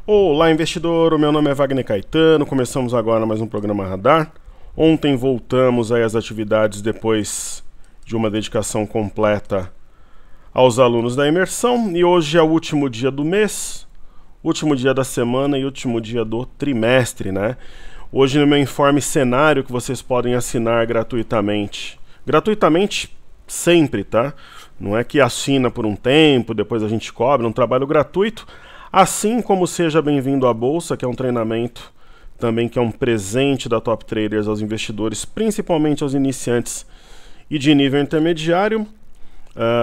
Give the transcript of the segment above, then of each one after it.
Olá, investidor, o meu nome é Wagner Caetano, começamos agora mais um programa Radar. Ontem voltamos aí às atividades depois de uma dedicação completa aos alunos da imersão e hoje é o último dia do mês, último dia da semana e último dia do trimestre, né? Hoje no meu informe cenário que vocês podem assinar gratuitamente. Gratuitamente sempre, tá? Não é que assina por um tempo, depois a gente cobra, é um trabalho gratuito. Assim como Seja Bem-vindo à Bolsa, que é um treinamento também que é um presente da Top Traders aos investidores, principalmente aos iniciantes e de nível intermediário.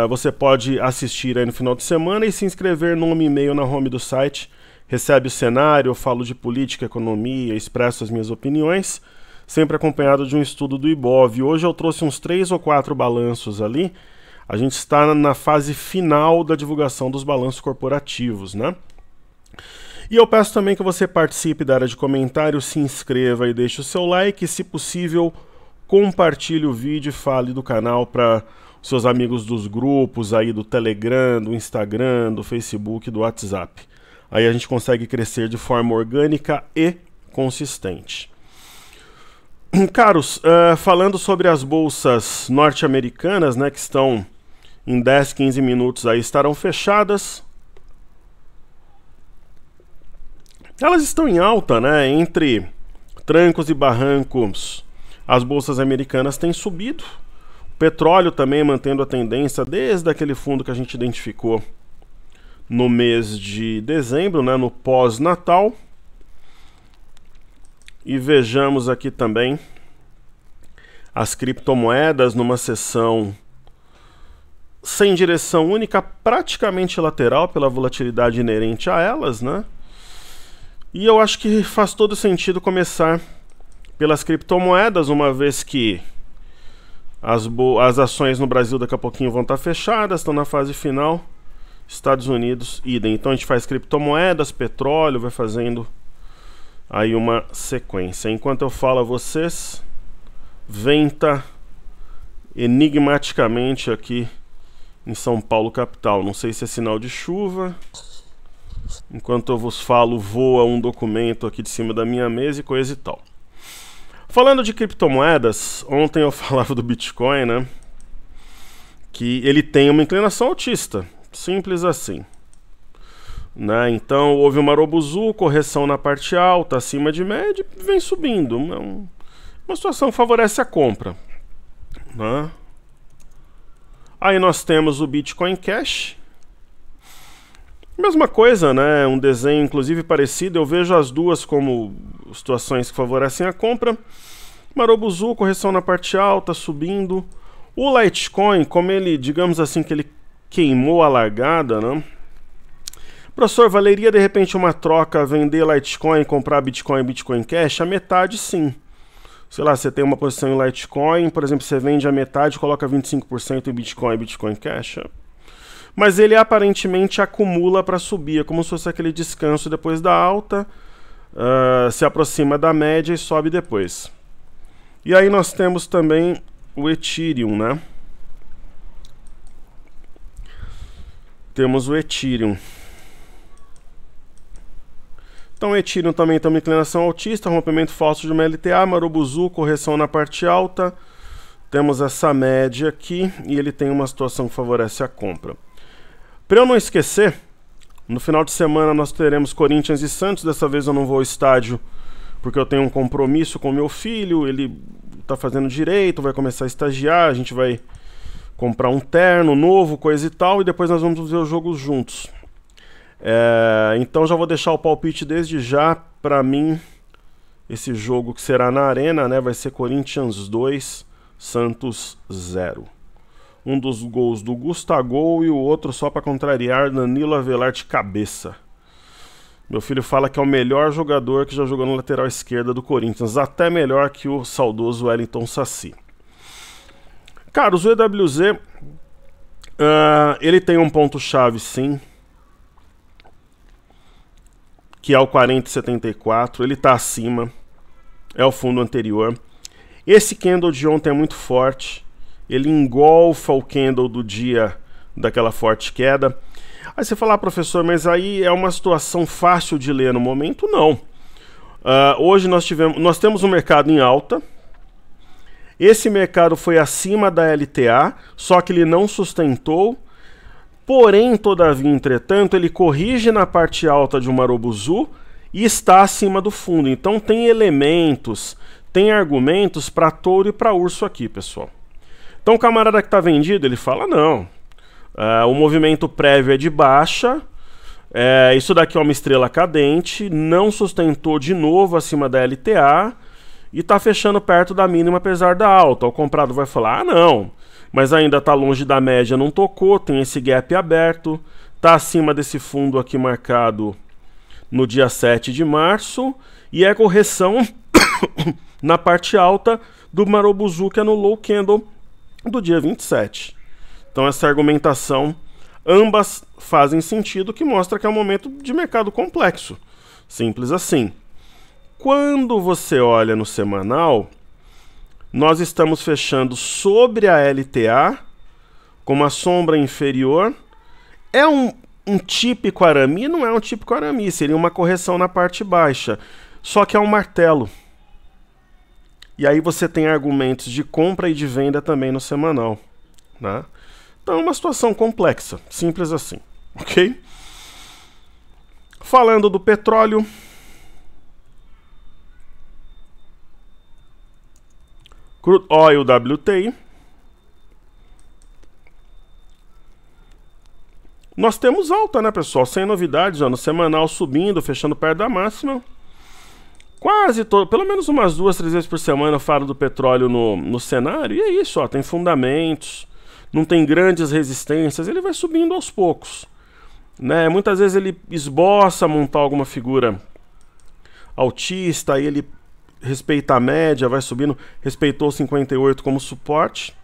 Você pode assistir aí no final de semana e se inscrever nome e e-mail na home do site. Recebe o cenário, eu falo de política, economia, expresso as minhas opiniões, sempre acompanhado de um estudo do Ibov. Hoje eu trouxe uns 3 ou 4 balanços ali. A gente está na fase final da divulgação dos balanços corporativos, né? E eu peço também que você participe da área de comentários, se inscreva e deixe o seu like, e, se possível, compartilhe o vídeo e fale do canal para seus amigos dos grupos aí do Telegram, do Instagram, do Facebook, do WhatsApp. Aí a gente consegue crescer de forma orgânica e consistente. Caros, falando sobre as bolsas norte-americanas, né, que estão em 10, 15 minutos aí, estarão fechadas. Elas estão em alta, né? Entre trancos e barrancos, as bolsas americanas têm subido. O petróleo também mantendo a tendência desde aquele fundo que a gente identificou no mês de dezembro, né? No pós-natal. E vejamos aqui também as criptomoedas numa sessão sem direção única, praticamente lateral pela volatilidade inerente a elas, né? E eu acho que faz todo sentido começar pelas criptomoedas, uma vez que as ações no Brasil daqui a pouquinho vão estar fechadas, estão na fase final. Estados Unidos, idem. Então a gente faz criptomoedas, petróleo, vai fazendo aí uma sequência. Enquanto eu falo a vocês, venta enigmaticamente aqui em São Paulo, capital. Não sei se é sinal de chuva. Enquanto eu vos falo, voa um documento aqui de cima da minha mesa e coisa e tal. Falando de criptomoedas, ontem eu falava do Bitcoin, né? Que ele tem uma inclinação altista. Simples assim. Né? Então houve uma Marobuzu, correção na parte alta, acima de média, e vem subindo. Uma situação que favorece a compra. Né? Aí nós temos o Bitcoin Cash. Mesma coisa, né? Um desenho inclusive parecido. Eu vejo as duas como situações que favorecem a compra. Marobuzu, correção na parte alta, subindo. O Litecoin, como ele, digamos assim, que ele queimou a largada, né? Professor, valeria de repente uma troca, vender Litecoin, comprar Bitcoin, Bitcoin Cash? A metade sim. Sei lá, você tem uma posição em Litecoin, por exemplo, você vende a metade, coloca 25% em Bitcoin, Bitcoin Cash. Mas ele aparentemente acumula para subir, é como se fosse aquele descanso depois da alta, se aproxima da média e sobe depois. E aí nós temos também o Ethereum, né? Temos o Ethereum. Então o Ethereum também tem uma inclinação altista, rompimento falso de uma LTA, Marobuzu, correção na parte alta. Temos essa média aqui e ele tem uma situação que favorece a compra. Para eu não esquecer, no final de semana nós teremos Corinthians e Santos. Dessa vez eu não vou ao estádio porque eu tenho um compromisso com meu filho. Ele está fazendo direito, vai começar a estagiar, a gente vai comprar um terno novo, coisa e tal, e depois nós vamos ver os jogos juntos. Então já vou deixar o palpite desde já. Para mim, esse jogo que será na Arena, né, vai ser Corinthians 2, Santos 0. Um dos gols do Gustavo e o outro, só para contrariar, Danilo Avelar de cabeça. Meu filho fala que é o melhor jogador que já jogou na lateral esquerda do Corinthians, até melhor que o saudoso Wellington Saci. Caros, o EWZ, ele tem um ponto-chave sim, que é o 40,74, ele está acima, é o fundo anterior. Esse candle de ontem é muito forte, ele engolfa o candle do dia daquela forte queda. Aí você fala, professor, mas aí é uma situação fácil de ler no momento? Não. Hoje nós temos um mercado em alta. Esse mercado foi acima da LTA, só que ele não sustentou. Porém, todavia, entretanto, ele corrige na parte alta de um Marubozu e está acima do fundo. Então tem elementos, tem argumentos para touro e para urso aqui, pessoal. Então o camarada que está vendido, ele fala, não, o movimento prévio é de baixa, isso daqui é uma estrela cadente, não sustentou de novo acima da LTA e está fechando perto da mínima apesar da alta. O comprado vai falar, não, mas ainda está longe da média, não tocou, tem esse gap aberto, está acima desse fundo aqui marcado no dia 7 de março, e é correção na parte alta do Marubozu, que é no low candle do dia 27. Então essa argumentação, ambas fazem sentido, que mostra que é um momento de mercado complexo. Simples assim. Quando você olha no semanal, nós estamos fechando sobre a LTA, com uma sombra inferior. É um típico arame? Não é um típico arame, seria uma correção na parte baixa. Só que é um martelo. E aí você tem argumentos de compra e de venda também no semanal, né? Então é uma situação complexa, simples assim, ok? Falando do petróleo, Crude Oil WTI, nós temos alta, né, pessoal? Sem novidades, ó, no semanal subindo, fechando perto da máxima. Quase todo, pelo menos umas 2, 3 vezes por semana eu falo do petróleo no cenário. E é isso, ó, tem fundamentos, não tem grandes resistências, ele vai subindo aos poucos, né? Muitas vezes ele esboça montar alguma figura altista, aí ele respeita a média, vai subindo, respeitou 58 como suporte.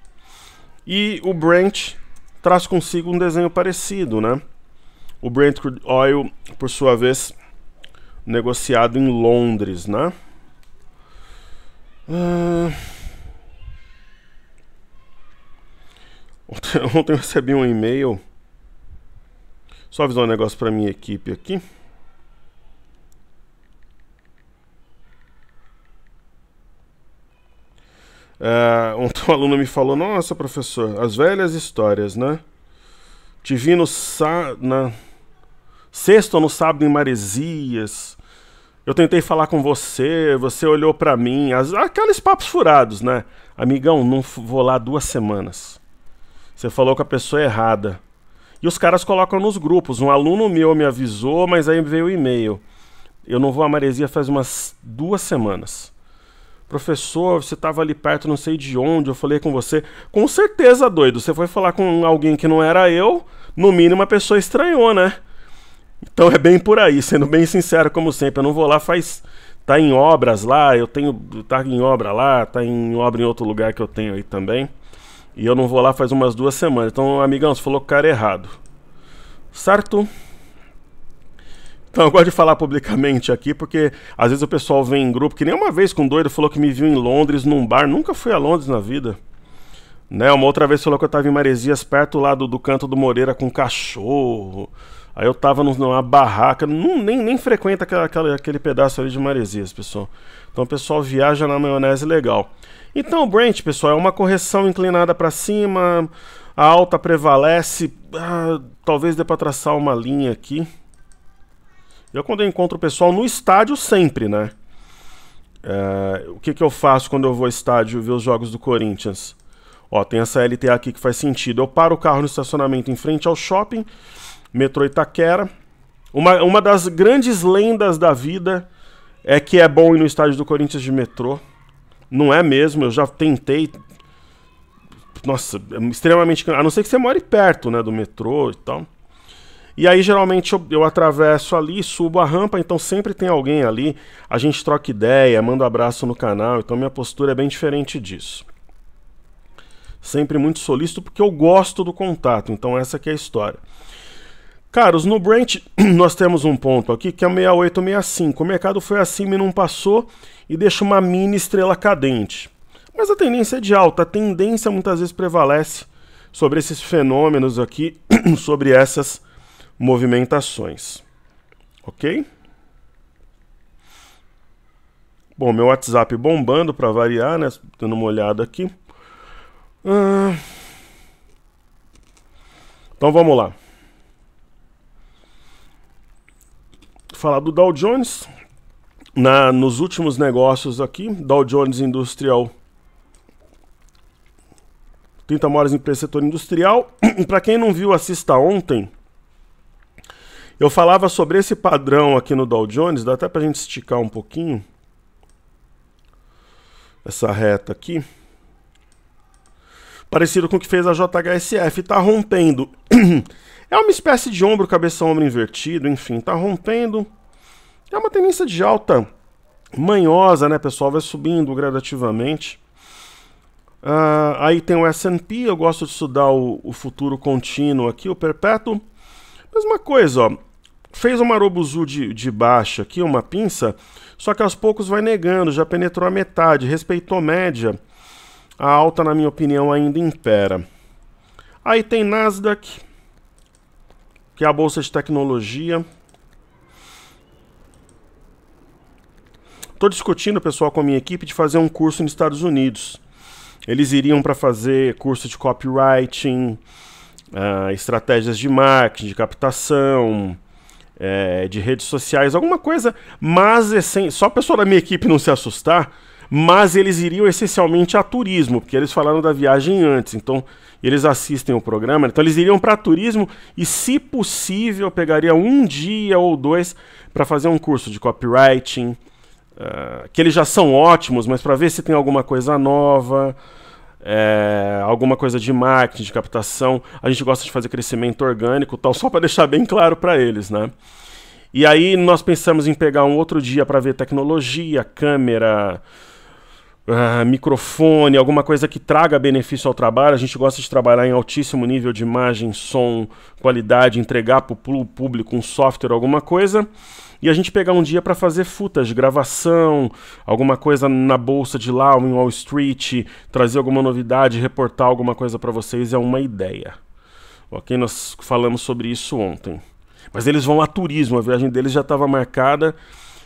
E o Brent traz consigo um desenho parecido, né? O Brent Crude Oil, por sua vez, negociado em Londres, né? Ontem eu recebi um e-mail. Só avisar um negócio para minha equipe aqui. Ontem um aluno me falou, nossa, professor, as velhas histórias, né? Te vi na sexta ou no sábado em Maresias. Eu tentei falar com você, você olhou pra mim. Aqueles papos furados, né? Amigão, não vou lá 2 semanas. Você falou com a pessoa errada. E os caras colocam nos grupos. Um aluno meu me avisou, mas aí veio o e-mail. Eu não vou a Maresia faz umas 2 semanas. Professor, você estava ali perto, não sei de onde, eu falei com você. Com certeza, doido. Você foi falar com alguém que não era eu, no mínimo a pessoa estranhou, né? Então é bem por aí, sendo bem sincero como sempre. Eu não vou lá, tá em obras lá, tá em obra lá, tá em obra em outro lugar que eu tenho aí também. E eu não vou lá faz umas 2 semanas. Então, amigão, você falou com o cara errado. Certo? Então eu gosto de falar publicamente aqui, porque às vezes o pessoal vem em grupo, que nem uma vez com um doido falou que me viu em Londres, num bar. Nunca fui a Londres na vida. Né? Uma outra vez falou que eu tava em Maresias, perto lá do Canto do Moreira, com cachorro. Aí eu tava numa barraca, nem frequenta aquele pedaço ali de Maresias, pessoal. Então o pessoal viaja na maionese legal. Então o Brent, pessoal, é uma correção inclinada para cima, a alta prevalece, talvez dê para traçar uma linha aqui. Quando eu encontro o pessoal no estádio sempre, né? O que eu faço quando eu vou ao estádio ver os jogos do Corinthians? Ó, tem essa LTA aqui que faz sentido. Eu paro o carro no estacionamento em frente ao shopping, metrô Itaquera. Uma das grandes lendas da vida é que é bom ir no estádio do Corinthians de metrô. Não é mesmo, eu já tentei. Nossa, é extremamente... A não ser que você more perto, né, do metrô e tal. E aí, geralmente, eu atravesso ali, subo a rampa, então sempre tem alguém ali. A gente troca ideia, manda um abraço no canal, então minha postura é bem diferente disso. Sempre muito solícito, porque eu gosto do contato, então essa aqui é a história. Caros, no Brent nós temos um ponto aqui que é 6865. O mercado foi acima e não passou e deixa uma mini estrela cadente. Mas a tendência é de alta, a tendência muitas vezes prevalece sobre esses fenômenos aqui, sobre essas movimentações. Ok? Bom, meu WhatsApp bombando para variar, né? Dando uma olhada aqui. Então vamos lá. Falar do Dow Jones. Nos últimos negócios aqui, Dow Jones Industrial, 30 maiores empresas do setor industrial. Para quem não viu, assista ontem. Eu falava sobre esse padrão aqui no Dow Jones, dá até para a gente esticar um pouquinho essa reta aqui. Parecido com o que fez a JHSF, está rompendo. É uma espécie de ombro, cabeça-ombro invertido, enfim, está rompendo. É uma tendência de alta manhosa, né, pessoal? Vai subindo gradativamente. Aí tem o S&P, eu gosto de estudar o futuro contínuo aqui, o perpétuo. Mesma coisa, ó. Fez uma Marubozu de baixa aqui, uma pinça, só que aos poucos vai negando, já penetrou a metade, respeitou média. A alta, na minha opinião, ainda impera. Aí tem Nasdaq, que é a bolsa de tecnologia. Estou discutindo, pessoal, com a minha equipe de fazer um curso nos Estados Unidos. Eles iriam para fazer curso de copywriting, estratégias de marketing, de captação, de redes sociais, alguma coisa, mas só a pessoa da minha equipe não se assustar, mas eles iriam essencialmente a turismo, porque eles falaram da viagem antes, então eles assistem o programa, então eles iriam para turismo e, se possível, pegaria um dia ou dois para fazer um curso de copywriting, que eles já são ótimos, mas para ver se tem alguma coisa nova, alguma coisa de marketing, de captação. A gente gosta de fazer crescimento orgânico, tal, só para deixar bem claro para eles, né? E aí nós pensamos em pegar um outro dia para ver tecnologia, câmera, microfone, alguma coisa que traga benefício ao trabalho. A gente gosta de trabalhar em altíssimo nível de imagem, som, qualidade, entregar para o público um software, alguma coisa. E a gente pegar um dia para fazer footage, gravação, alguma coisa na bolsa de lá, ou em Wall Street, trazer alguma novidade, reportar alguma coisa para vocês, é uma ideia. Ok? Nós falamos sobre isso ontem. Mas eles vão a turismo, a viagem deles já estava marcada.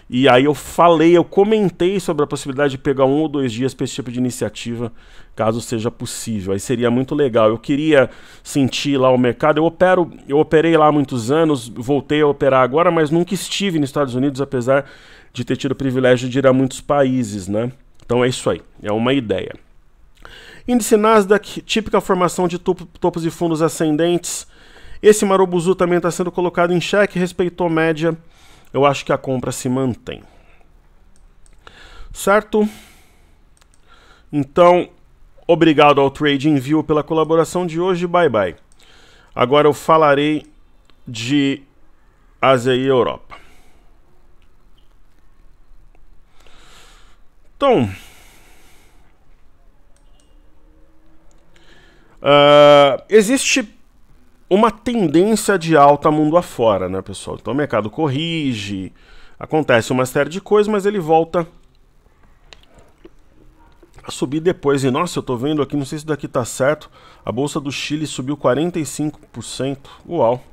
E aí eu comentei sobre a possibilidade de pegar 1 ou 2 dias para esse tipo de iniciativa, caso seja possível. Aí seria muito legal. Eu queria sentir lá o mercado. Eu operei lá há muitos anos, voltei a operar agora, mas nunca estive nos Estados Unidos, apesar de ter tido o privilégio de ir a muitos países, né? Então é isso aí, é uma ideia. Índice Nasdaq, típica formação de topos e fundos ascendentes. Esse Marubozu também está sendo colocado em xeque, respeitou média. Eu acho que a compra se mantém. Certo? Então, obrigado ao TradingView pela colaboração de hoje. Bye, bye. Agora eu falarei de Ásia e Europa. Então, existe uma tendência de alta mundo afora, né, pessoal? Então o mercado corrige, acontece uma série de coisas, mas ele volta a subir depois. E nossa, eu tô vendo aqui, não sei se daqui tá certo, a bolsa do Chile subiu 45%. Uau!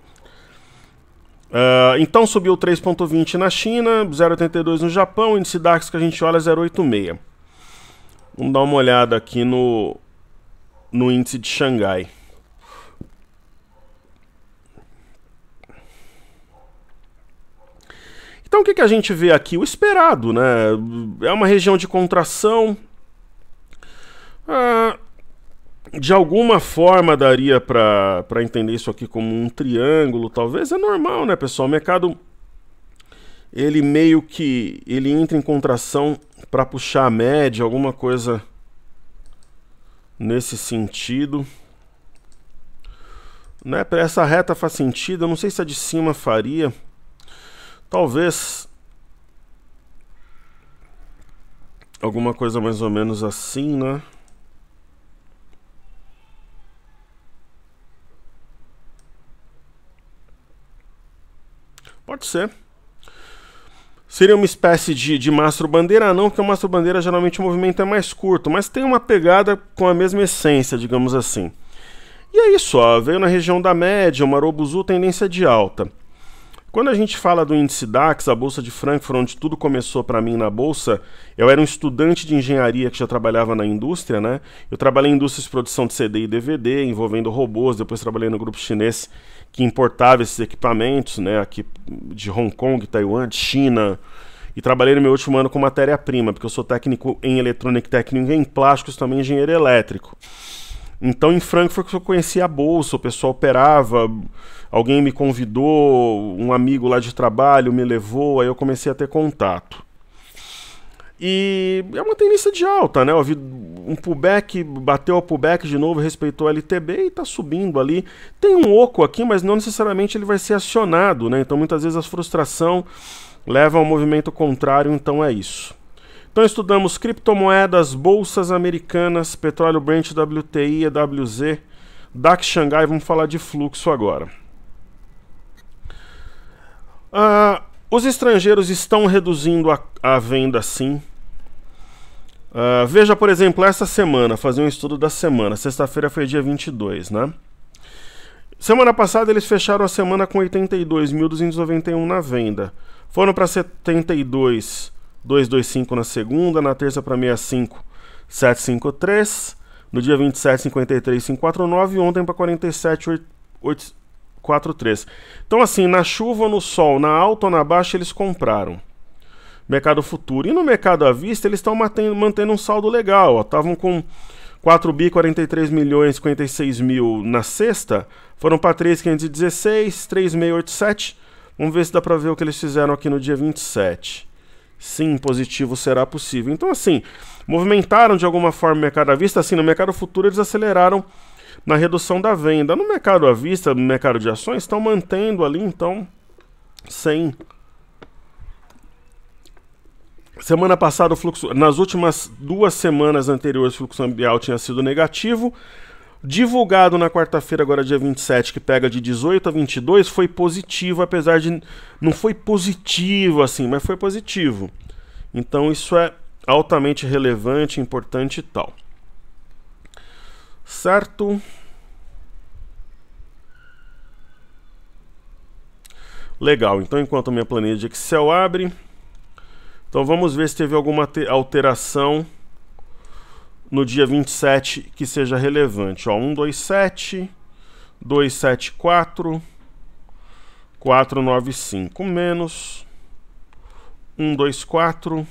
Então subiu 3,20 na China, 0,82 no Japão, o índice DAX que a gente olha é 0,86. Vamos dar uma olhada aqui no índice de Xangai. Então o que a gente vê aqui? O esperado, né? É uma região de contração. De alguma forma daria para entender isso aqui como um triângulo, talvez. É normal, né, pessoal? O mercado, ele meio que entra em contração para puxar a média, alguma coisa nesse sentido. Né? Para essa reta faz sentido. Eu não sei se a de cima faria. Talvez alguma coisa mais ou menos assim, né? Pode ser. Seria uma espécie de mastro bandeira, não, porque o mastro bandeira geralmente o movimento é mais curto, mas tem uma pegada com a mesma essência, digamos assim. E é isso, ó, veio na região da média, o Marobuzu tendência de alta. Quando a gente fala do índice DAX, a Bolsa de Frankfurt, onde tudo começou para mim na Bolsa, eu era um estudante de engenharia que já trabalhava na indústria, né? Eu trabalhei em indústrias de produção de CD e DVD, envolvendo robôs, depois trabalhei no grupo chinês que importava esses equipamentos, né? Aqui de Hong Kong, Taiwan, de China. E trabalhei no meu último ano com matéria-prima, porque eu sou técnico em eletrônica, técnico em plásticos, também engenheiro elétrico. Então, em Frankfurt, eu conhecia a Bolsa, o pessoal operava, alguém me convidou, um amigo lá de trabalho me levou, aí eu comecei a ter contato. E é uma tendência de alta, né? Eu vi um pullback, bateu o pullback de novo, respeitou a LTB e está subindo ali. Tem um oco aqui, mas não necessariamente ele vai ser acionado, né? Então, muitas vezes a frustração leva ao movimento contrário, então é isso. Então estudamos criptomoedas, bolsas americanas, petróleo Brent, WTI, EWZ, DAX Xangai, vamos falar de fluxo agora. Os estrangeiros estão reduzindo a venda sim. Veja, por exemplo, essa semana, fazer um estudo da semana, sexta-feira foi dia 22, né? Semana passada eles fecharam a semana com 82.291 na venda. Foram para 72.225 na segunda, na terça para 65.753, no dia 27 53.549 e ontem para 47.843. Então assim, na chuva ou no sol, na alta ou na baixa eles compraram. Mercado futuro. E no mercado à vista eles estão mantendo um saldo legal. Estavam com 4 bi 43 milhões 56 mil na sexta, foram para 3.516, 3.687. Vamos ver se dá para ver o que eles fizeram aqui no dia 27. Sim, positivo será possível. Então, assim, movimentaram de alguma forma o mercado à vista. Assim, no mercado futuro eles aceleraram na redução da venda. No mercado à vista, no mercado de ações, estão mantendo ali, então, sem... Semana passada, o fluxo, nas últimas 2 semanas anteriores, o fluxo cambial tinha sido negativo. Divulgado na quarta-feira, agora dia 27, que pega de 18 a 22, foi positivo, apesar de... Não foi positivo assim, mas foi positivo. Então isso é altamente relevante, importante e tal. Certo? Legal, então enquanto minha planilha de Excel abre... Então vamos ver se teve alguma alteração no dia 27 que seja relevante. Ó, 127, 274, 495 menos 124,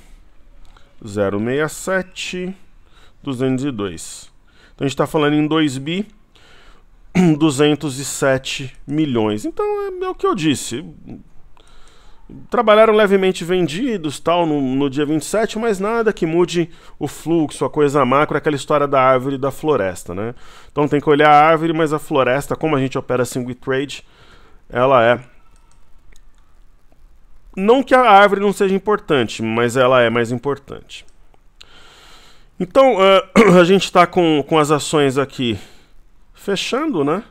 067, 202. Então a gente está falando em 2 bi 207 milhões. Então é o que eu disse. Trabalharam levemente vendidos tal no dia 27, mas nada que mude o fluxo, a coisa macro, aquela história da árvore e da floresta, né? Então tem que olhar a árvore, mas a floresta, como a gente opera single trade, ela é... Não que a árvore não seja importante, mas ela é mais importante. Então a gente está com as ações aqui fechando, né?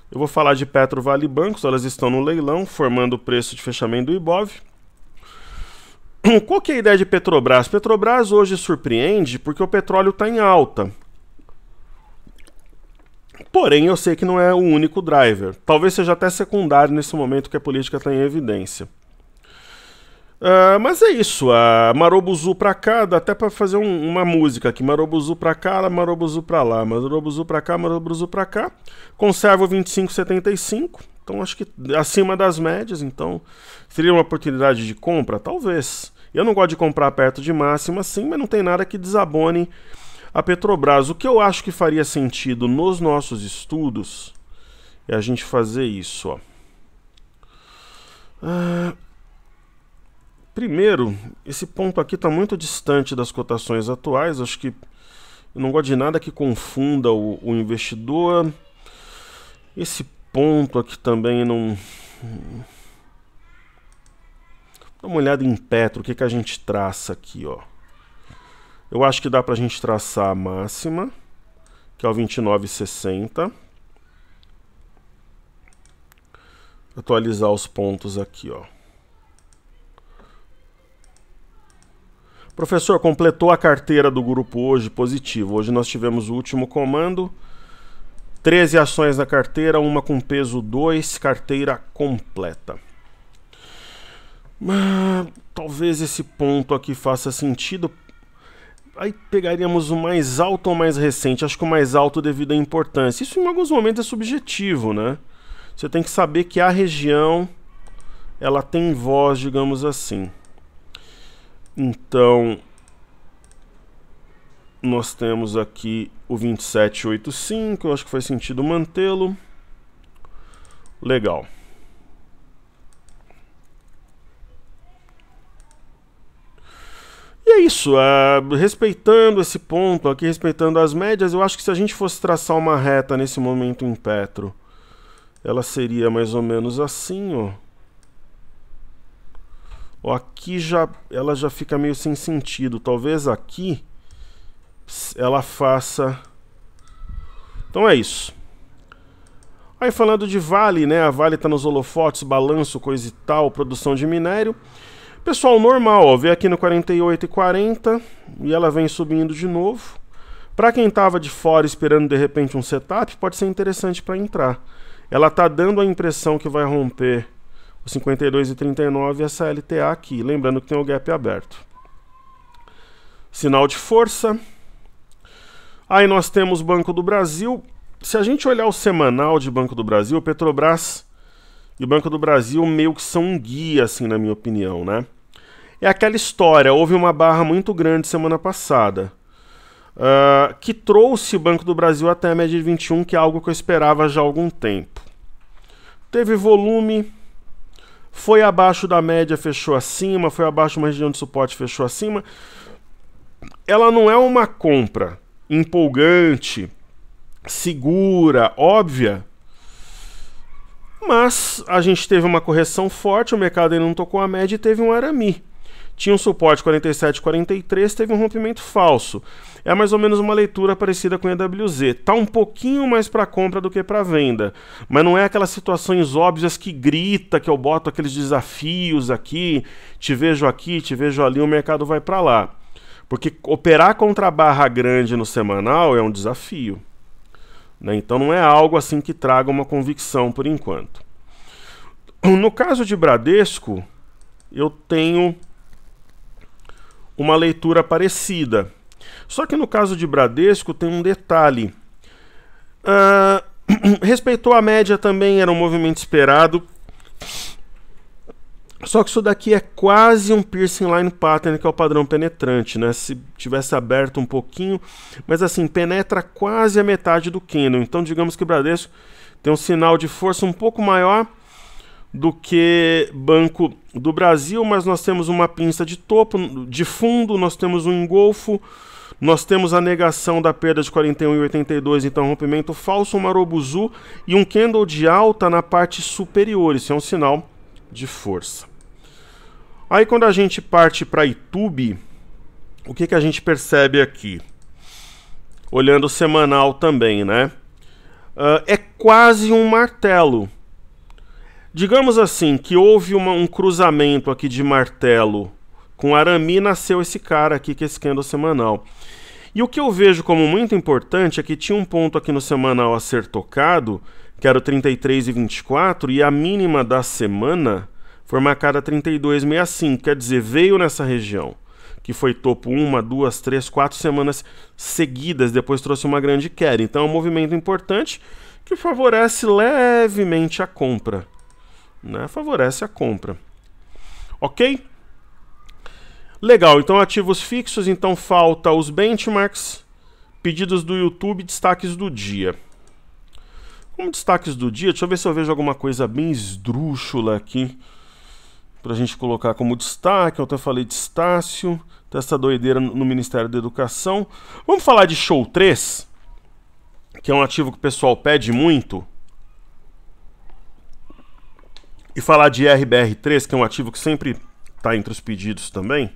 Eu vou falar de Petro, Vale e Bancos, elas estão no leilão, formando o preço de fechamento do Ibov. Qual que é a ideia de Petrobras? Petrobras hoje surpreende porque o petróleo está em alta. Porém, eu sei que não é o único driver. Talvez seja até secundário nesse momento que a política está em evidência. Mas é isso, a Marobuzu pra cá, dá até pra fazer uma música aqui, Marobuzu pra cá, Marobuzu pra lá, Marobuzu pra cá, Marobuzu pra cá, conservo 25,75, então acho que acima das médias, então seria uma oportunidade de compra? Talvez. Eu não gosto de comprar perto de máxima, sim, mas não tem nada que desabone a Petrobras. O que eu acho que faria sentido nos nossos estudos é a gente fazer isso, ó. Primeiro, esse ponto aqui está muito distante das cotações atuais. Acho que eu não gosto de nada que confunda o investidor. Esse ponto aqui também não... Dá uma olhada em Petro, o que a gente traça aqui, ó. Eu acho que dá para a gente traçar a máxima, que é o 29,60. Atualizar os pontos aqui, ó. Professor, completou a carteira do grupo hoje, positivo. Hoje nós tivemos o último comando. 13 ações na carteira, uma com peso 2, carteira completa. Talvez esse ponto aqui faça sentido. Aí pegaríamos o mais alto ou o mais recente. Acho que o mais alto devido à importância. Isso em alguns momentos é subjetivo, né? Você tem que saber que a região, ela tem voz, digamos assim. Então, nós temos aqui o 2785, eu acho que faz sentido mantê-lo. Legal. E é isso, respeitando esse ponto aqui, respeitando as médias, eu acho que se a gente fosse traçar uma reta nesse momento em Petro, ela seria mais ou menos assim, ó. Ó, aqui ela já fica meio sem sentido. Talvez aqui ela faça... Então é isso. Aí falando de Vale, né? A Vale tá nos holofotes, balanço, coisa e tal, produção de minério. Pessoal, normal, ó, veio aqui no 48,40 e ela vem subindo de novo. Para quem tava de fora esperando de repente um setup, pode ser interessante para entrar. Ela tá dando a impressão que vai romper o 52,39 e essa LTA aqui, lembrando que tem o gap aberto. Sinal de força. Aí nós temos Banco do Brasil. Se a gente olhar o semanal de Banco do Brasil, Petrobras e o Banco do Brasil meio que são um guia, assim, na minha opinião, né? É aquela história, houve uma barra muito grande semana passada, que trouxe o Banco do Brasil até a média de 21, que é algo que eu esperava já há algum tempo. Teve volume, foi abaixo da média, fechou acima, foi abaixo de uma região de suporte, fechou acima. Ela não é uma compra empolgante, segura, óbvia, mas a gente teve uma correção forte, o mercado ainda não tocou a média e teve um arame. Tinha um suporte 47,43, teve um rompimento falso. É mais ou menos uma leitura parecida com o EWZ. Tá um pouquinho mais para compra do que para venda, mas não é aquelas situações óbvias que grita, que eu boto aqueles desafios aqui, te vejo aqui, te vejo ali, o mercado vai para lá. Porque operar contra a barra grande no semanal é um desafio, né? Então não é algo assim que traga uma convicção por enquanto. No caso de Bradesco, eu tenho uma leitura parecida. Só que no caso de Bradesco tem um detalhe. Respeitou a média também, era um movimento esperado. Só que isso daqui é quase um piercing line pattern, que é o padrão penetrante, né? Se tivesse aberto um pouquinho, mas assim, penetra quase a metade do candle. Então digamos que o Bradesco tem um sinal de força um pouco maior do que Banco do Brasil, mas nós temos uma pinça de topo, de fundo, nós temos um engolfo, nós temos a negação da perda de 41,82, então rompimento falso, um marobuzu e um candle de alta na parte superior. Isso é um sinal de força. Aí quando a gente parte para YouTube, o que a gente percebe aqui? Olhando o semanal também, né? É quase um martelo. Digamos assim, que houve um cruzamento aqui de martelo com arame, nasceu esse cara aqui, que é esse candle semanal. E o que eu vejo como muito importante é que tinha um ponto aqui no semanal a ser tocado, que era o 33,24, e a mínima da semana foi marcada 32,65, quer dizer, veio nessa região, que foi topo 1, 2, 3, 4 semanas seguidas, depois trouxe uma grande queda. Então é um movimento importante que favorece levemente a compra, né? Favorece a compra. Ok? Legal, então ativos fixos, então falta os benchmarks, pedidos do YouTube, destaques do dia. Como destaques do dia, deixa eu ver se eu vejo alguma coisa bem esdrúxula aqui pra gente colocar como destaque. Eu até falei de Estácio, essa doideira no Ministério da Educação. Vamos falar de Show 3, que é um ativo que o pessoal pede muito. E falar de RBR3, que é um ativo que sempre está entre os pedidos também.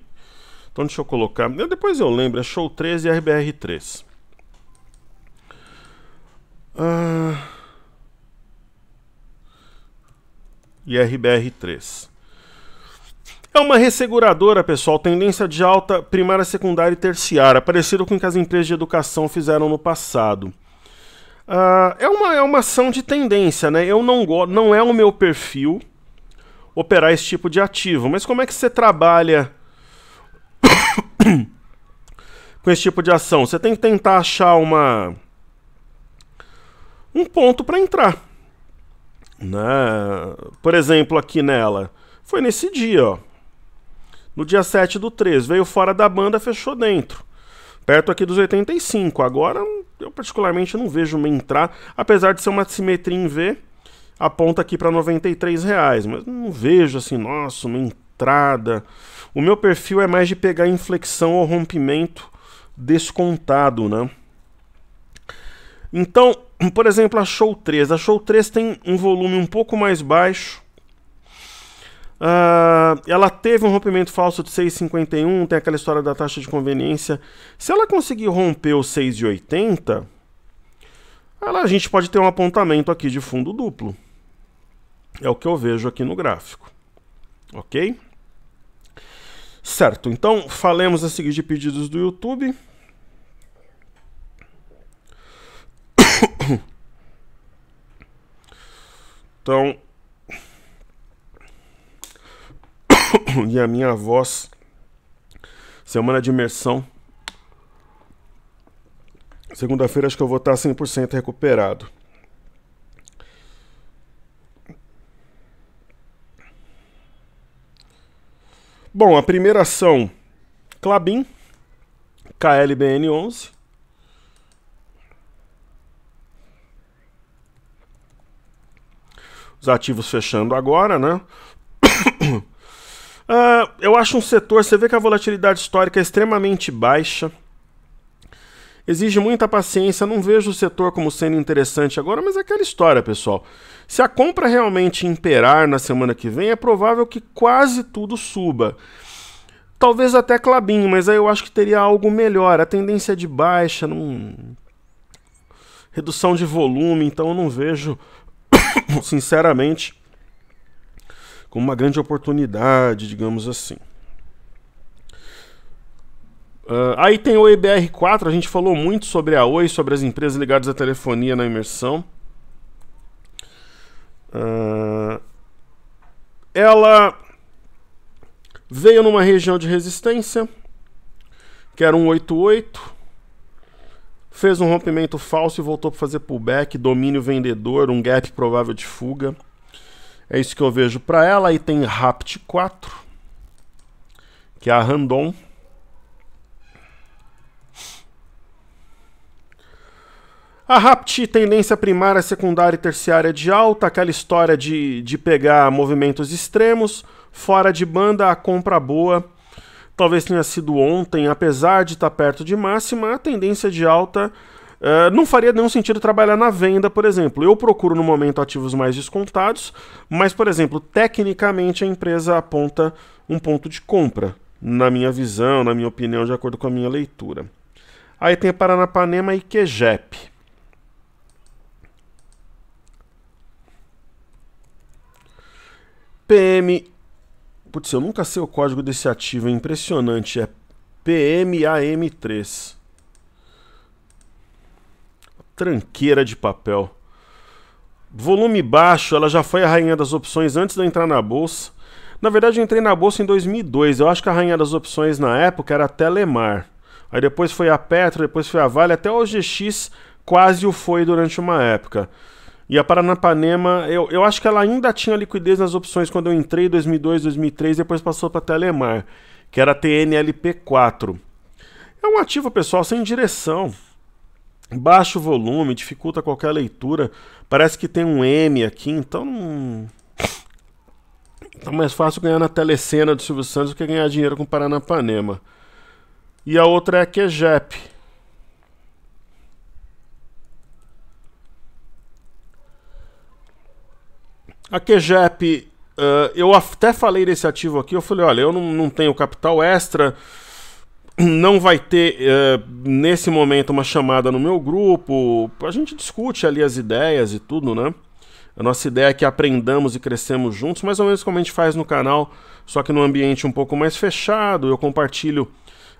Então deixa eu colocar, depois eu lembro, é Show 3 e RBR3. E RBR3. É uma resseguradora, pessoal, tendência de alta primária, secundária e terciária, parecido com o que as empresas de educação fizeram no passado. É uma ação de tendência, né? Eu não é o meu perfil operar esse tipo de ativo. Mas como é que você trabalha com esse tipo de ação? Você tem que tentar achar um ponto para entrar, né? Por exemplo, aqui nela, foi nesse dia, ó. No dia 7/3, veio fora da banda, fechou dentro. Perto aqui dos 85. Agora, eu particularmente não vejo uma entrar, apesar de ser uma simetria em V, aponta aqui para R$93, mas não vejo assim, nossa, uma entrada. O meu perfil é mais de pegar inflexão ou rompimento descontado, né? Então, por exemplo, a Show 3. A Show 3 tem um volume um pouco mais baixo. Ela teve um rompimento falso de 6,51, tem aquela história da taxa de conveniência. Se ela conseguir romper os 6,80, a gente pode ter um apontamento aqui de fundo duplo. É o que eu vejo aqui no gráfico. Ok? Certo, então falemos a seguir de pedidos do YouTube. Então... e a minha voz, semana de imersão, segunda-feira acho que eu vou estar 100% recuperado. Bom, a primeira ação, Klabin, KLBN11. Os ativos fechando agora, né? Eu acho um setor, você vê que a volatilidade histórica é extremamente baixa, exige muita paciência, não vejo o setor como sendo interessante agora, mas é aquela história, pessoal. Se a compra realmente imperar na semana que vem, é provável que quase tudo suba. Talvez até Klabin, mas aí eu acho que teria algo melhor. A tendência é de baixa, redução de volume, então eu não vejo, sinceramente, como uma grande oportunidade, digamos assim. Aí tem o EBR4, a gente falou muito sobre a Oi, sobre as empresas ligadas à telefonia na imersão. Ela veio numa região de resistência, que era 188, fez um rompimento falso e voltou para fazer pullback, domínio vendedor, um gap provável de fuga. É isso que eu vejo para ela. Aí tem Rapt 4, que é a Randon. A Rapt, tendência primária, secundária e terciária de alta, aquela história de pegar movimentos extremos, fora de banda, a compra boa. Talvez tenha sido ontem, apesar de estar perto de máxima, a tendência de alta não faria nenhum sentido trabalhar na venda, por exemplo. Eu procuro no momento ativos mais descontados, mas, por exemplo, tecnicamente a empresa aponta um ponto de compra, na minha visão, na minha opinião, de acordo com a minha leitura. Aí tem Paranapanema e QGEP. PM, putz, eu nunca sei o código desse ativo, é impressionante, é PMAM3. Tranqueira de papel. Volume baixo, ela já foi a rainha das opções antes de eu entrar na bolsa. Na verdade eu entrei na bolsa em 2002, eu acho que a rainha das opções na época era a Telemar. Aí depois foi a Petro, depois foi a Vale, até o OGX quase o foi durante uma época. E a Paranapanema, eu acho que ela ainda tinha liquidez nas opções quando eu entrei em 2002, 2003, depois passou para a Telemar, que era a TNLP4. É um ativo, pessoal, sem direção. Baixo volume, dificulta qualquer leitura. Parece que tem um M aqui, então é mais fácil ganhar na telecena do Silvio Santos do que ganhar dinheiro com Paranapanema. E a outra é a QGEP. A QGEP, eu até falei desse ativo aqui, eu falei, olha, eu não tenho capital extra, não vai ter nesse momento uma chamada no meu grupo, a gente discute ali as ideias e tudo, né? A nossa ideia é que aprendamos e crescemos juntos, mais ou menos como a gente faz no canal, só que num ambiente um pouco mais fechado, eu compartilho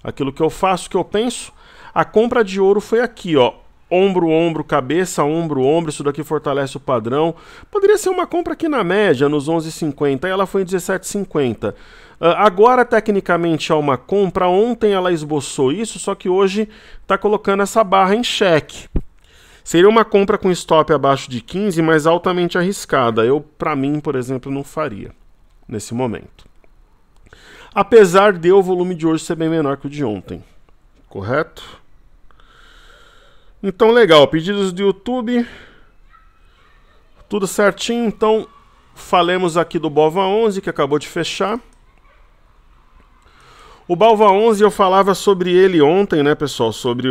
aquilo que eu faço, que eu penso. A compra de ouro foi aqui, ó, ombro, ombro, cabeça, ombro, ombro, isso daqui fortalece o padrão. Poderia ser uma compra aqui na média, nos 11,50, aí ela foi em 17,50. Agora, tecnicamente, é uma compra. Ontem ela esboçou isso, só que hoje está colocando essa barra em xeque. Seria uma compra com stop abaixo de 15, mas altamente arriscada. Eu, para mim, por exemplo, não faria nesse momento. Apesar de o volume de hoje ser bem menor que o de ontem. Correto? Então, legal. Pedidos do YouTube. Tudo certinho. Então, falemos aqui do BOVA11, que acabou de fechar. O BOVA11, eu falava sobre ele ontem, né, pessoal? Sobre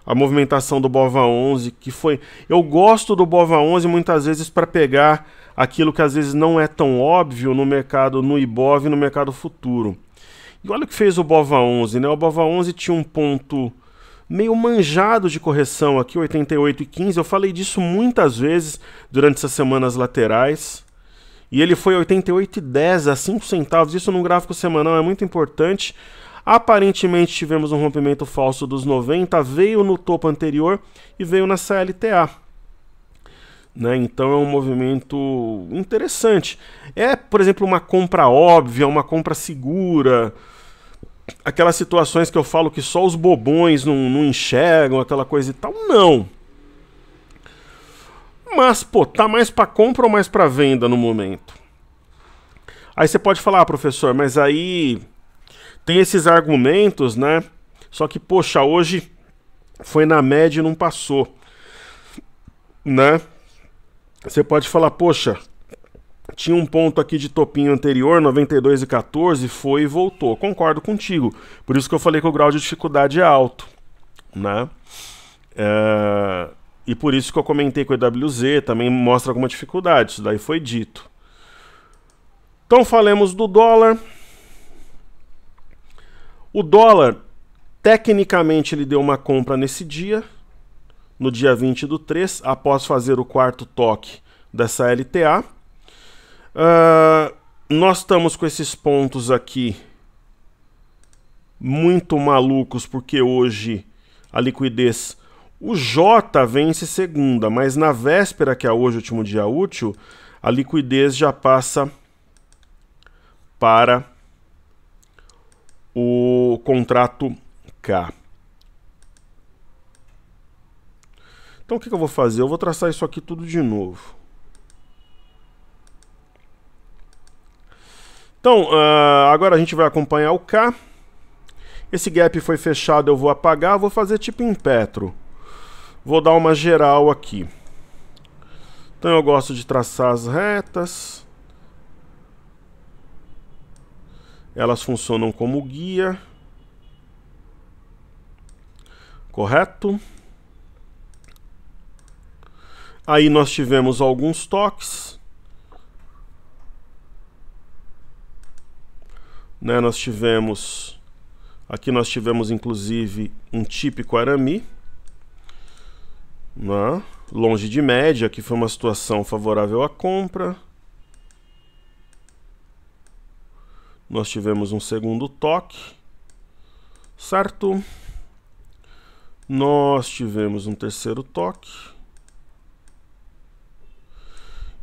a movimentação do BOVA11, que foi... Eu gosto do BOVA11 muitas vezes para pegar aquilo que às vezes não é tão óbvio no mercado, no IBOV e no mercado futuro. E olha o que fez o BOVA11, né? O BOVA11 tinha um ponto meio manjado de correção aqui, 88,15. Eu falei disso muitas vezes durante essas semanas laterais. E ele foi 88,10 a 5 centavos. Isso num gráfico semanal é muito importante. Aparentemente tivemos um rompimento falso dos 90, veio no topo anterior e veio na CLTA. Né? Então é um movimento interessante. É, por exemplo, uma compra óbvia, uma compra segura. Aquelas situações que eu falo que só os bobões não enxergam, aquela coisa e tal. Não. Mas, pô, tá mais para compra ou mais para venda no momento? Aí você pode falar, professor, mas aí tem esses argumentos, né? Só que, poxa, hoje foi na média e não passou, né? Você pode falar, poxa, tinha um ponto aqui de topinho anterior, 92,14, foi e voltou. Concordo contigo. Por isso que eu falei que o grau de dificuldade é alto, né? E por isso que eu comentei que o EWZ também mostra alguma dificuldade, isso daí foi dito. Então falemos do dólar. O dólar, tecnicamente, ele deu uma compra nesse dia, no dia 20/3, após fazer o quarto toque dessa LTA. Nós estamos com esses pontos aqui muito malucos, porque hoje a liquidez... O J vence segunda, mas na véspera, que é hoje o último dia útil, a liquidez já passa para o contrato K. Então o que eu vou fazer? Eu vou traçar isso aqui tudo de novo. Então, agora a gente vai acompanhar o K. Esse gap foi fechado, eu vou apagar, vou fazer tipo em Petro. Vou dar uma geral aqui. Então eu gosto de traçar as retas. Elas funcionam como guia. Correto? Aí nós tivemos alguns toques. Né, aqui nós tivemos inclusive um típico arame. Né? Longe de média, que foi uma situação favorável à compra. Nós tivemos um segundo toque, certo? Nós tivemos um terceiro toque.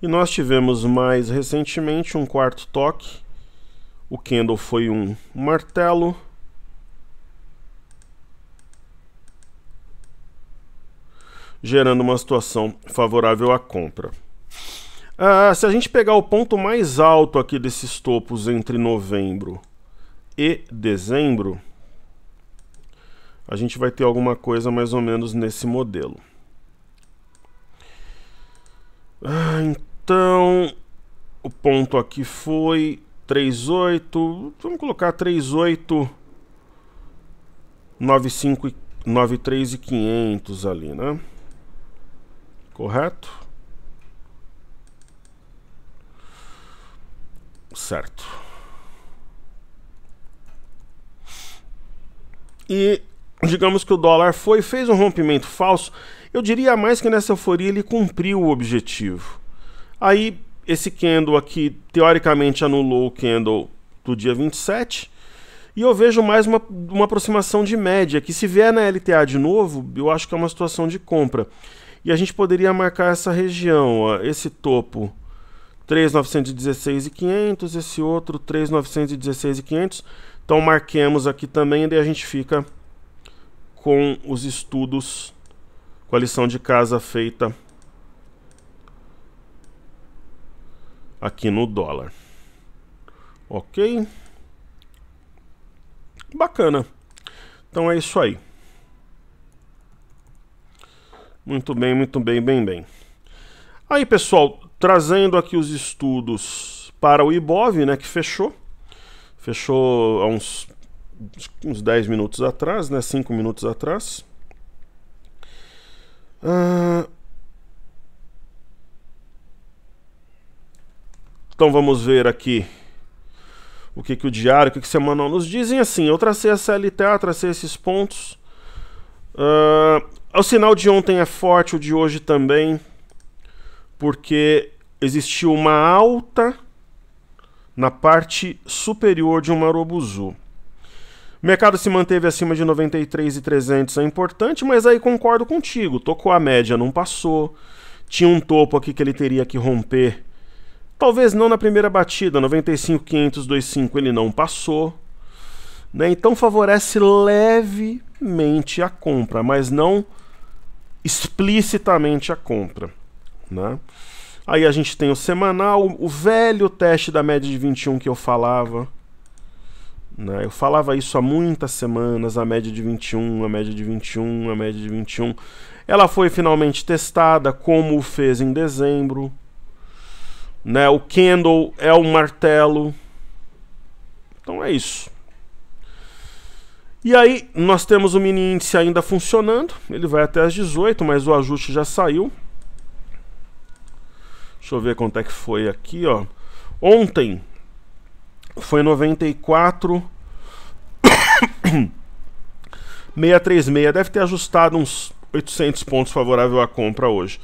E nós tivemos mais recentemente um quarto toque. O candle foi um martelo. Gerando uma situação favorável à compra. Se a gente pegar o ponto mais alto aqui desses topos entre novembro e dezembro, a gente vai ter alguma coisa mais ou menos nesse modelo. Então, o ponto aqui foi 3,8, vamos colocar 3,8, 9,5, 93,500 ali, né? Correto? Certo. E digamos que o dólar fez um rompimento falso. Eu diria mais que nessa euforia ele cumpriu o objetivo. Aí esse candle aqui teoricamente anulou o candle do dia 27. E eu vejo mais uma aproximação de média, que se vier na LTA de novo, eu acho que é uma situação de compra. E a gente poderia marcar essa região, ó, esse topo 3.916.500, esse outro 3.916.500. Então marquemos aqui também, daí a gente fica com os estudos, com a lição de casa feita aqui no dólar. Ok? Bacana. Então é isso aí. Muito bem, bem. Aí, pessoal, trazendo aqui os estudos para o Ibov, né, que fechou. Fechou há uns 10 minutos atrás, né, 5 minutos atrás. Então vamos ver aqui o que o diário, o que o semanal nos dizem. Assim, eu tracei a CLTA, tracei esses pontos. O sinal de ontem é forte, o de hoje também, porque existiu uma alta na parte superior de um Marubozu. O mercado se manteve acima de 93.300, é importante, mas aí concordo contigo, tocou a média, não passou. Tinha um topo aqui que ele teria que romper, talvez não na primeira batida, 95.525 ele não passou, né? Então favorece levemente a compra, mas não explicitamente a compra, né? Aí a gente tem o semanal, o velho teste da média de 21 que eu falava, né? Eu falava isso há muitas semanas, a média de 21, a média de 21, a média de 21. Ela foi finalmente testada, como fez em dezembro, né? O candle é um martelo. Então é isso. E aí nós temos o mini índice ainda funcionando. Ele vai até as 18, mas o ajuste já saiu. Deixa eu ver quanto é que foi aqui, ó. Ontem foi 94.636. Deve ter ajustado uns 800 pontos favorável à compra hoje.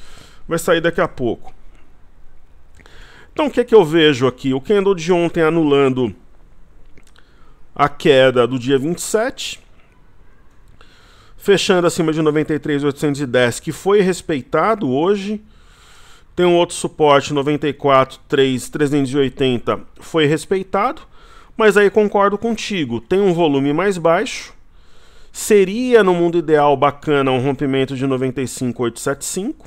Vai sair daqui a pouco. Então o que eu vejo aqui? O candle de ontem anulando a queda do dia 27, fechando acima de 93.810, que foi respeitado hoje. Tem um outro suporte, 94.380, foi respeitado, mas aí concordo contigo, tem um volume mais baixo. Seria, no mundo ideal, bacana um rompimento de 95.875,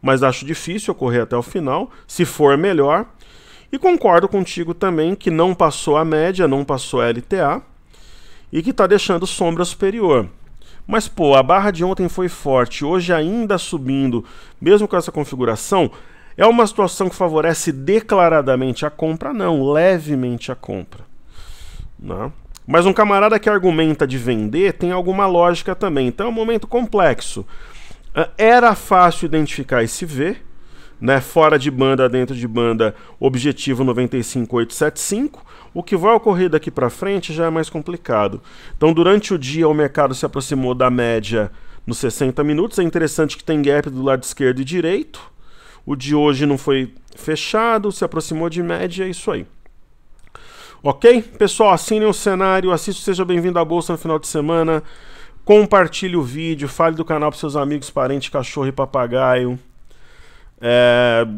mas acho difícil ocorrer até o final. Se for, melhor. E concordo contigo também que não passou a média, não passou a LTA e que está deixando sombra superior. Mas, pô, a barra de ontem foi forte, hoje ainda subindo, mesmo com essa configuração, é uma situação que favorece declaradamente a compra? Não, levemente a compra, né? Mas um camarada que argumenta de vender tem alguma lógica também, então é um momento complexo. Era fácil identificar esse V, né, fora de banda, dentro de banda, objetivo 95.875. O que vai ocorrer daqui para frente já é mais complicado. Então, durante o dia, o mercado se aproximou da média nos 60 minutos. É interessante que tem gap do lado esquerdo e direito. O de hoje não foi fechado, se aproximou de média, é isso aí. Ok? Pessoal, assinem o cenário, assista, seja bem-vindo à Bolsa no final de semana. Compartilhe o vídeo, fale do canal para seus amigos, parentes, cachorro e papagaio.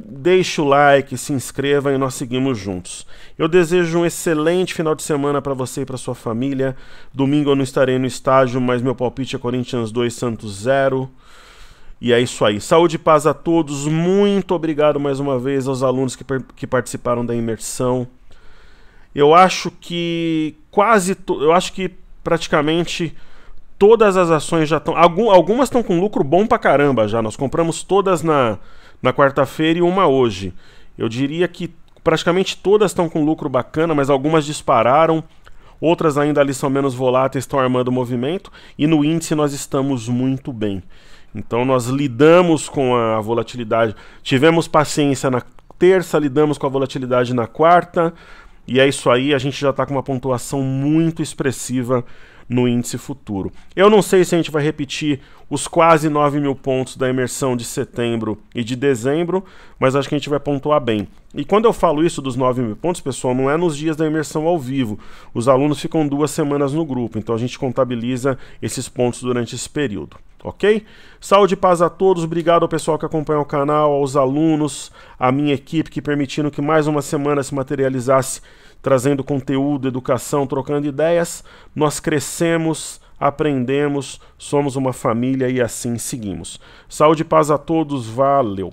Deixe o like, se inscreva e nós seguimos juntos. Eu desejo um excelente final de semana para você e para sua família. Domingo eu não estarei no estágio, mas meu palpite é Corinthians 2, Santos 0. E é isso aí. Saúde e paz a todos. Muito obrigado mais uma vez aos alunos que participaram da imersão. Eu acho que praticamente todas as ações já estão... Algumas estão com lucro bom pra caramba já. Nós compramos todas na quarta-feira e uma hoje. Eu diria que praticamente todas estão com lucro bacana, mas algumas dispararam, outras ainda ali são menos voláteis, estão armando o movimento, e no índice nós estamos muito bem. Então nós lidamos com a volatilidade, tivemos paciência na terça, lidamos com a volatilidade na quarta, e é isso aí, a gente já está com uma pontuação muito expressiva no índice futuro. Eu não sei se a gente vai repetir os quase 9.000 pontos da imersão de setembro e de dezembro, mas acho que a gente vai pontuar bem. E quando eu falo isso dos 9.000 pontos, pessoal, não é nos dias da imersão ao vivo. Os alunos ficam 2 semanas no grupo, então a gente contabiliza esses pontos durante esse período, ok? Saúde e paz a todos, obrigado ao pessoal que acompanha o canal, aos alunos, à minha equipe que permitiram que mais uma semana se materializasse, trazendo conteúdo, educação, trocando ideias. Nós crescemos, aprendemos, somos uma família e assim seguimos. Saúde e paz a todos, valeu!